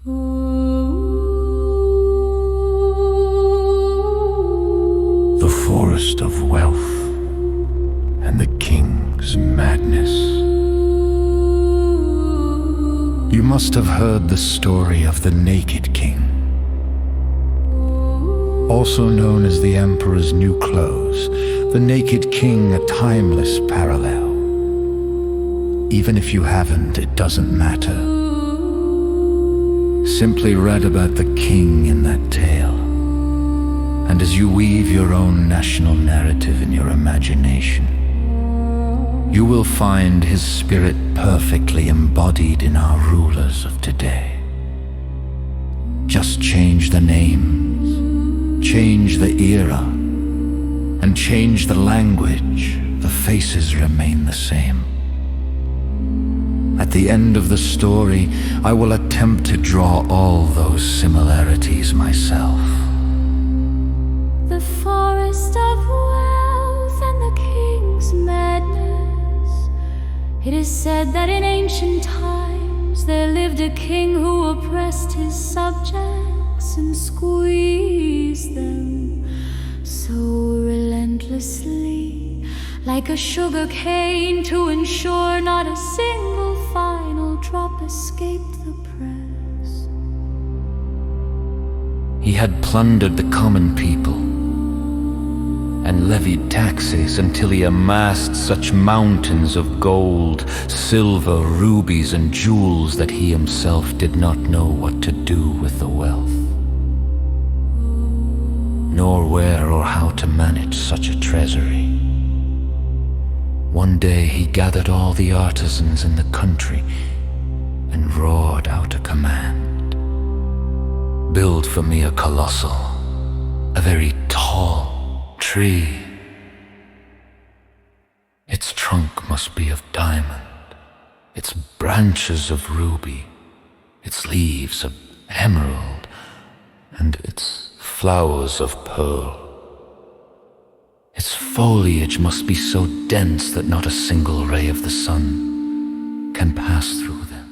The forest of wealth and the king's madness. You must have heard the story of the naked king, also known as the emperor's new clothes. The naked king, a timeless parallel. Even if you haven't, it doesn't matter. Simply read about the king in that tale, and as you weave your own national narrative in your imagination, you will find his spirit perfectly embodied in our rulers of today. Just change the names, change the era, and change the language. The faces remain the same. At the end of the story, I will attempt to draw all those similarities myself. The forest of wealth and the king's madness. It is said that in ancient times there lived a king who oppressed his subjects and squeezed them so relentlessly, like a sugar cane, to ensure not a single final drop escaped the press. He had plundered the common people and levied taxes until he amassed such mountains of gold, silver, rubies, and jewels that he himself did not know what to do with the wealth, nor where or how to manage such a treasury. One day he gathered all the artisans in the country and roared out a command. Build for me a colossal, a very tall tree. Its trunk must be of diamond, its branches of ruby, its leaves of emerald, and its flowers of pearl. Its foliage must be so dense that not a single ray of the sun can pass through them.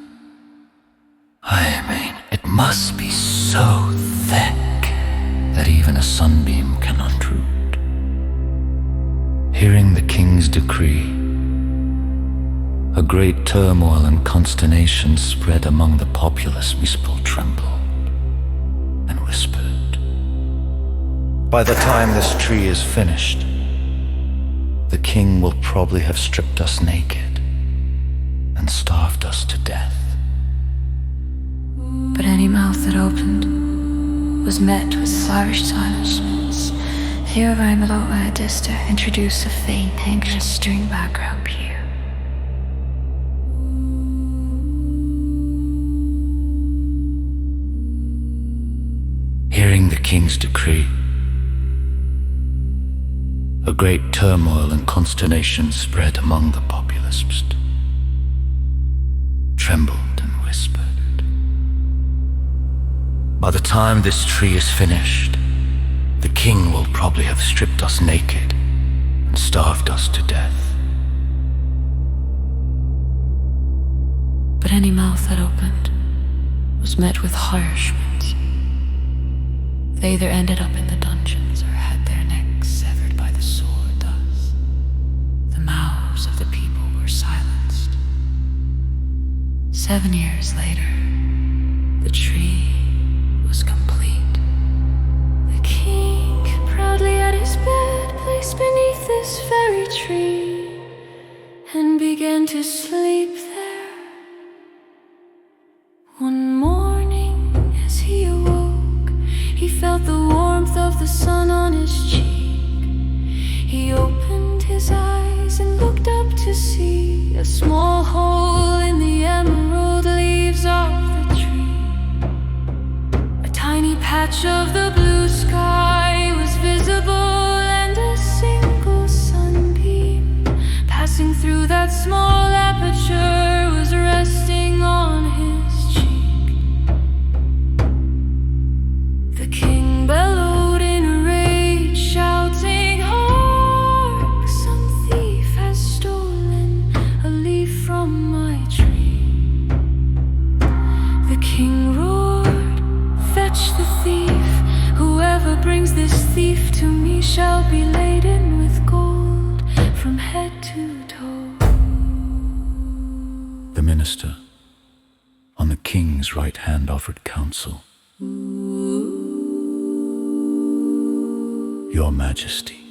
I mean, it must be so thick that even a sunbeam cannot root. Hearing the king's decree, a great turmoil and consternation spread among the populace. People trembled and whispered, "By the time this tree is finished, the king will probably have stripped us naked and starved us to death." But any mouth that opened was met with slavish silence. Here I Meloa Adista introduce a faint, anxious string background here. Hearing the king's decree, a great turmoil and consternation spread among the populace. Trembled and whispered, "By the time this tree is finished, the king will probably have stripped us naked and starved us to death." But any mouth that opened was met with harsh words. They either ended up in the dungeons or had their necks severed by the sword. Thus, the mouths of the people were silenced. 7 years later, the tree was complete. The king, proudly at his bed, placed beneath this very tree and began to sleep there. One morning, as he awoke, he felt the warmth of the sun on his cheek. He opened his eyes and looked up to see a small hole in the emerald leaves of the tree. A tiny patch of the blue sky was visible, and a single sunbeam passing through that small aperture was resting on his cheek. The king bellowed in a rage, shouting, "Hark! Some thief has stolen a leaf from my tree." The king roared brings this thief to me shall be laden with gold from head to toe. The minister on the king's right hand offered counsel. Your Majesty,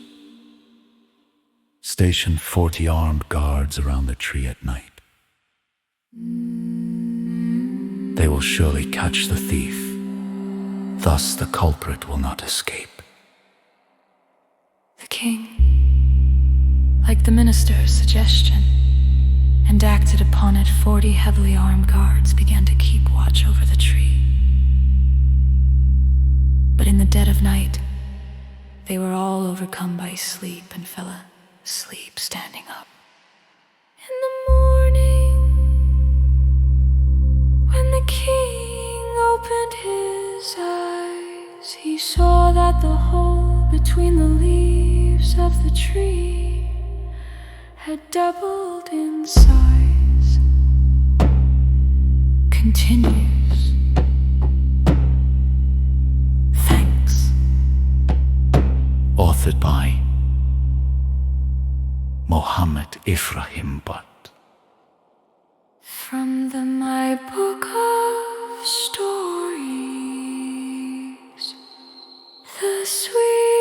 station 40 armed guards around the tree at night. They will surely catch the thief. Thus the culprit will not escape. The king, like the minister's suggestion, and acted upon it, 40 heavily armed guards began to keep watch over the tree. But in the dead of night, they were all overcome by sleep and fell asleep standing up. In the morning, when the king opened his eyes, he saw that the hole between the leaves of the tree had doubled in size. Continues. Thanks. Authored by Mohammed Ephraim Butt. From my book of stories, the sweet